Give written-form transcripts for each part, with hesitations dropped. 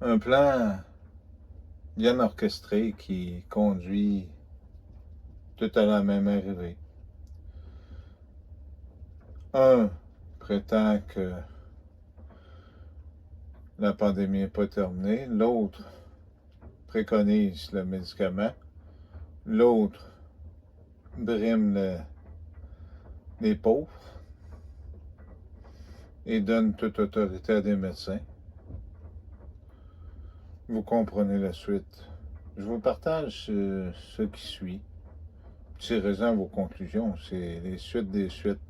Un plan bien orchestré qui conduit tout à la même arrivée. Un prétend que la pandémie n'est pas terminée, l'autre préconise le médicament, l'autre brime les pauvres et donne toute autorité à des médecins. Vous comprenez la suite. Je vous partage ce qui suit. Tirez-en vos conclusions. C'est les suites des suites.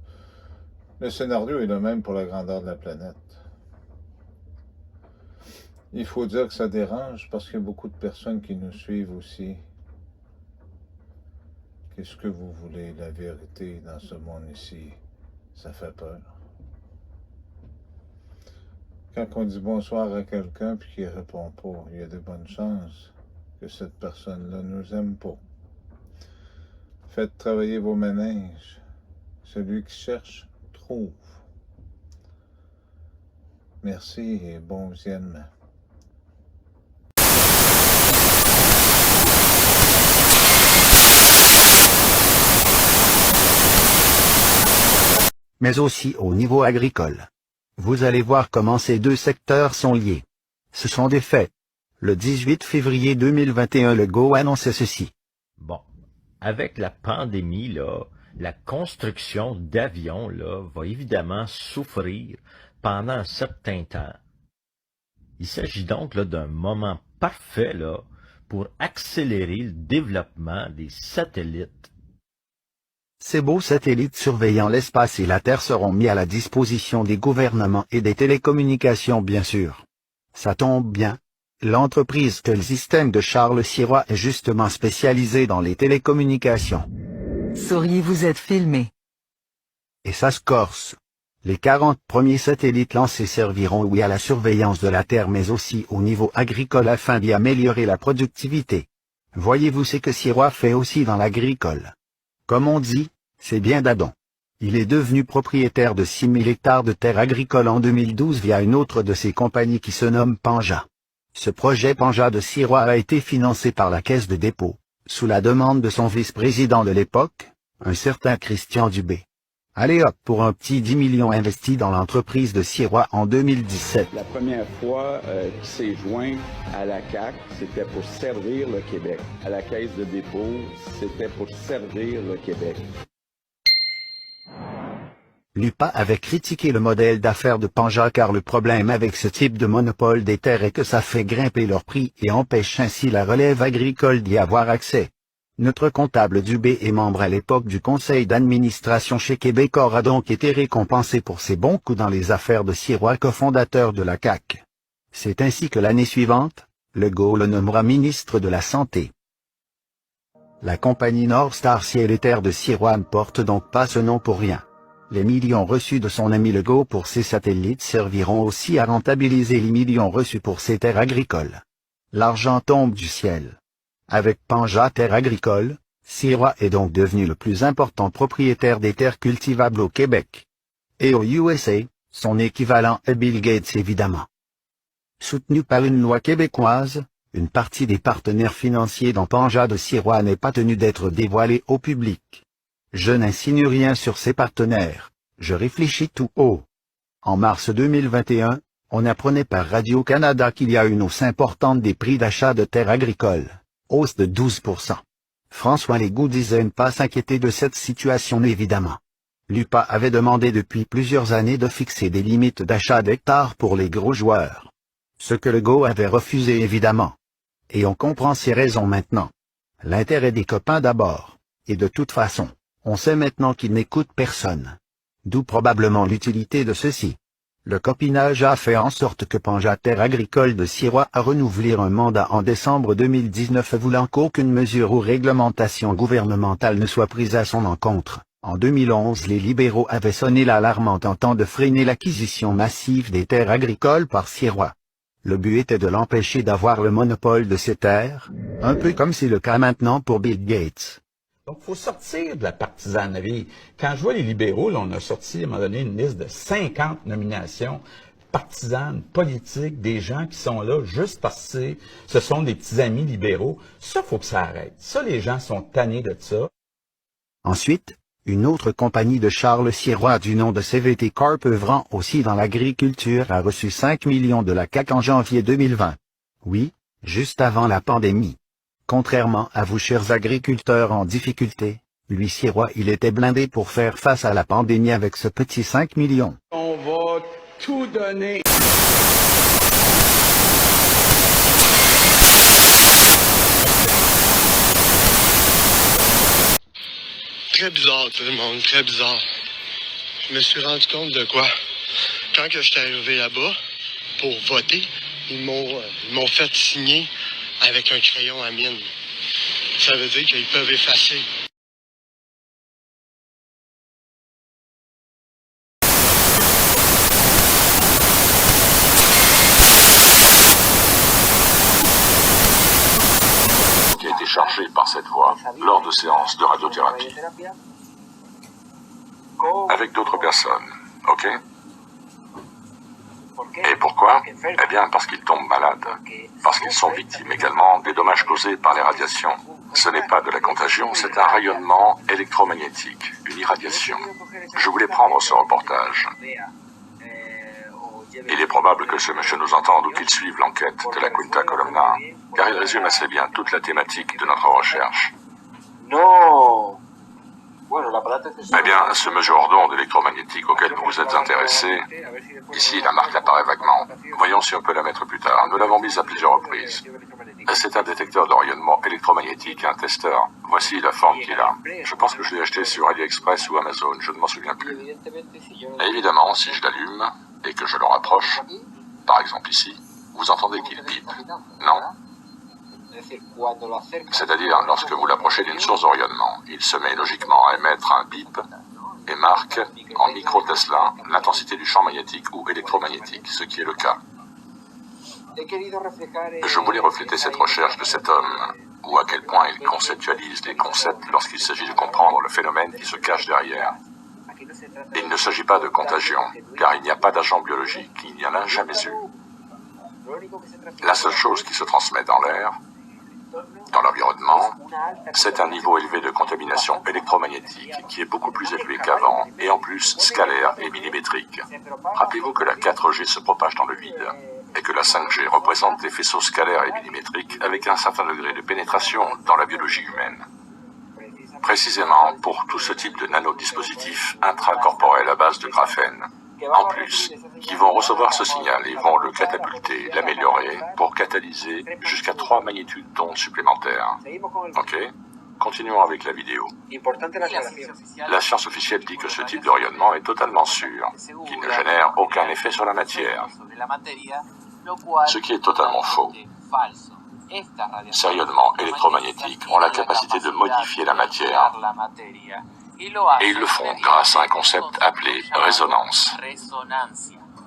Le scénario est le même pour la grandeur de la planète. Il faut dire que ça dérange parce qu'il y a beaucoup de personnes qui nous suivent aussi. Qu'est-ce que vous voulez? La vérité dans ce monde ici, ça fait peur. Quand on dit bonsoir à quelqu'un puis qu'il ne répond pas, il y a de bonnes chances que cette personne-là ne nous aime pas. Faites travailler vos méninges. Celui qui cherche, trouve. Merci et bon visionnement. Mais aussi au niveau agricole. Vous allez voir comment ces deux secteurs sont liés. Ce sont des faits. Le 18 février 2021, Legault annonçait ceci. Bon, avec la pandémie, là, la construction d'avions là, va évidemment souffrir pendant un certain temps. Il s'agit donc là d'un moment parfait là, pour accélérer le développement des satellites. Ces beaux satellites surveillant l'espace et la Terre seront mis à la disposition des gouvernements et des télécommunications bien sûr. Ça tombe bien. L'entreprise Telsystem de Charles Sirois est justement spécialisée dans les télécommunications. Sauriez-vous être filmé? Et ça se corse. Les 40 premiers satellites lancés serviront oui à la surveillance de la Terre mais aussi au niveau agricole afin d'y améliorer la productivité. Voyez-vous ce que Sirois fait aussi dans l'agricole. Comme on dit, c'est bien d'Adam. Il est devenu propriétaire de 6000 hectares de terres agricoles en 2012 via une autre de ses compagnies qui se nomme Panja. Ce projet Panja de Sirois a été financé par la Caisse de dépôt, sous la demande de son vice-président de l'époque, un certain Christian Dubé. Allez hop pour un petit 10 millions investis dans l'entreprise de Sirois en 2017. La première fois qu'il s'est joint à la CAQ, c'était pour servir le Québec. À la Caisse de dépôt, c'était pour servir le Québec. L'UPA avait critiqué le modèle d'affaires de Panja car le problème avec ce type de monopole des terres est que ça fait grimper leurs prix et empêche ainsi la relève agricole d'y avoir accès. Notre comptable Dubé et membre à l'époque du conseil d'administration chez Québecor a donc été récompensé pour ses bons coups dans les affaires de Sirois, cofondateur de la CAQ. C'est ainsi que l'année suivante, Legault le nommera ministre de la Santé. La compagnie Northstar Ciel et Terre de Sirois ne porte donc pas ce nom pour rien. Les millions reçus de son ami Legault pour ses satellites serviront aussi à rentabiliser les millions reçus pour ses terres agricoles. L'argent tombe du ciel. Avec Panja Terres Agricoles, Sirois est donc devenu le plus important propriétaire des terres cultivables au Québec. Et aux USA, son équivalent est Bill Gates évidemment. Soutenu par une loi québécoise, une partie des partenaires financiers dans Panja de Sirois n'est pas tenue d'être dévoilée au public. Je n'insinue rien sur ses partenaires, je réfléchis tout haut. En mars 2021, on apprenait par Radio-Canada qu'il y a une hausse importante des prix d'achat de terres agricoles, hausse de 12%. François Legault disait ne pas s'inquiéter de cette situation évidemment. L'UPA avait demandé depuis plusieurs années de fixer des limites d'achat d'hectares pour les gros joueurs. Ce que Legault avait refusé évidemment. Et on comprend ses raisons maintenant. L'intérêt des copains d'abord, et de toute façon. On sait maintenant qu'il n'écoute personne. D'où probablement l'utilité de ceci. Le copinage a fait en sorte que Panja Terres Agricoles de Sirois a renouvelé un mandat en décembre 2019 voulant qu'aucune mesure ou réglementation gouvernementale ne soit prise à son encontre. En 2011, les libéraux avaient sonné l'alarme en tentant de freiner l'acquisition massive des terres agricoles par Sirois. Le but était de l'empêcher d'avoir le monopole de ces terres, un peu comme c'est le cas maintenant pour Bill Gates. Donc, il faut sortir de la partisanerie. Quand je vois les libéraux, là, on a sorti à un moment donné une liste de 50 nominations. partisane, politique, des gens qui sont là juste parce que ce sont des petits amis libéraux. Ça, faut que ça arrête. Ça, les gens sont tannés de ça. Ensuite, une autre compagnie de Charles Sirois du nom de CVT Corp œuvrant aussi dans l'agriculture a reçu 5 millions de la CAQ en janvier 2020. Oui, juste avant la pandémie. Contrairement à vous chers agriculteurs en difficulté, lui Sirois, il était blindé pour faire face à la pandémie avec ce petit 5 millions. On va tout donner. Très bizarre, tout le monde, très bizarre. Je me suis rendu compte de quoi? Quand que j'étais arrivé là-bas pour voter, ils m'ont fait signer avec un crayon à mine. Ça veut dire qu'ils peuvent effacer. Qui a été chargé par cette voie lors de séances de radiothérapie avec d'autres personnes, ok? Et pourquoi? Eh bien parce qu'ils tombent malades, parce qu'ils sont victimes également des dommages causés par les radiations. Ce n'est pas de la contagion, c'est un rayonnement électromagnétique, une irradiation. Je voulais prendre ce reportage. Il est probable que ce monsieur nous entende ou qu'il suive l'enquête de la Quinta Columna, car il résume assez bien toute la thématique de notre recherche. Eh bien, ce mesure d'onde électromagnétique auquel vous vous êtes intéressé, ici la marque apparaît vaguement. Voyons si on peut la mettre plus tard. Nous l'avons mise à plusieurs reprises. C'est un détecteur de rayonnement électromagnétique, un testeur. Voici la forme qu'il a. Je pense que je l'ai acheté sur AliExpress ou Amazon, je ne m'en souviens plus. Et évidemment, si je l'allume et que je le rapproche, par exemple ici, vous entendez qu'il bip, non? C'est-à-dire, lorsque vous l'approchez d'une source de rayonnement, il se met logiquement à émettre un bip et marque en micro-Tesla l'intensité du champ magnétique ou électromagnétique, ce qui est le cas. Je voulais refléter cette recherche de cet homme, ou à quel point il conceptualise les concepts lorsqu'il s'agit de comprendre le phénomène qui se cache derrière. Il ne s'agit pas de contagion, car il n'y a pas d'agent biologique, il n'y en a jamais eu. La seule chose qui se transmet dans l'air, dans l'environnement, c'est un niveau élevé de contamination électromagnétique qui est beaucoup plus élevé qu'avant et en plus scalaire et millimétrique. Rappelez-vous que la 4G se propage dans le vide et que la 5G représente des faisceaux scalaires et millimétriques avec un certain degré de pénétration dans la biologie humaine. Précisément pour tout ce type de nanodispositifs intracorporels à base de graphène, en plus, qui vont recevoir ce signal et vont le catapulter, l'améliorer pour catalyser jusqu'à 3 magnitudes d'ondes supplémentaires. Ok? Continuons avec la vidéo. La science officielle dit que ce type de rayonnement est totalement sûr, qu'il ne génère aucun effet sur la matière, ce qui est totalement faux. Ces rayonnements électromagnétiques ont la capacité de modifier la matière, et ils le font grâce à un concept appelé résonance.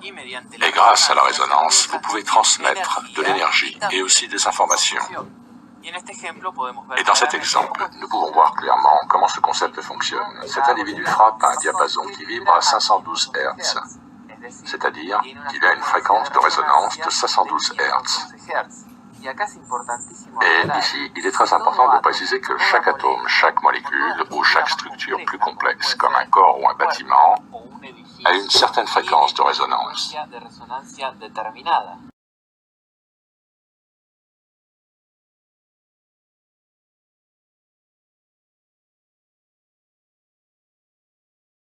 Et grâce à la résonance, vous pouvez transmettre de l'énergie et aussi des informations. Et dans cet exemple, nous pouvons voir clairement comment ce concept fonctionne. Cet individu frappe un diapason qui vibre à 512 Hz, c'est-à-dire qu'il a une fréquence de résonance de 512 Hz. Et ici, il est très important de préciser que chaque atome, chaque molécule ou chaque structure plus complexe, comme un corps ou un bâtiment, a une certaine fréquence de résonance.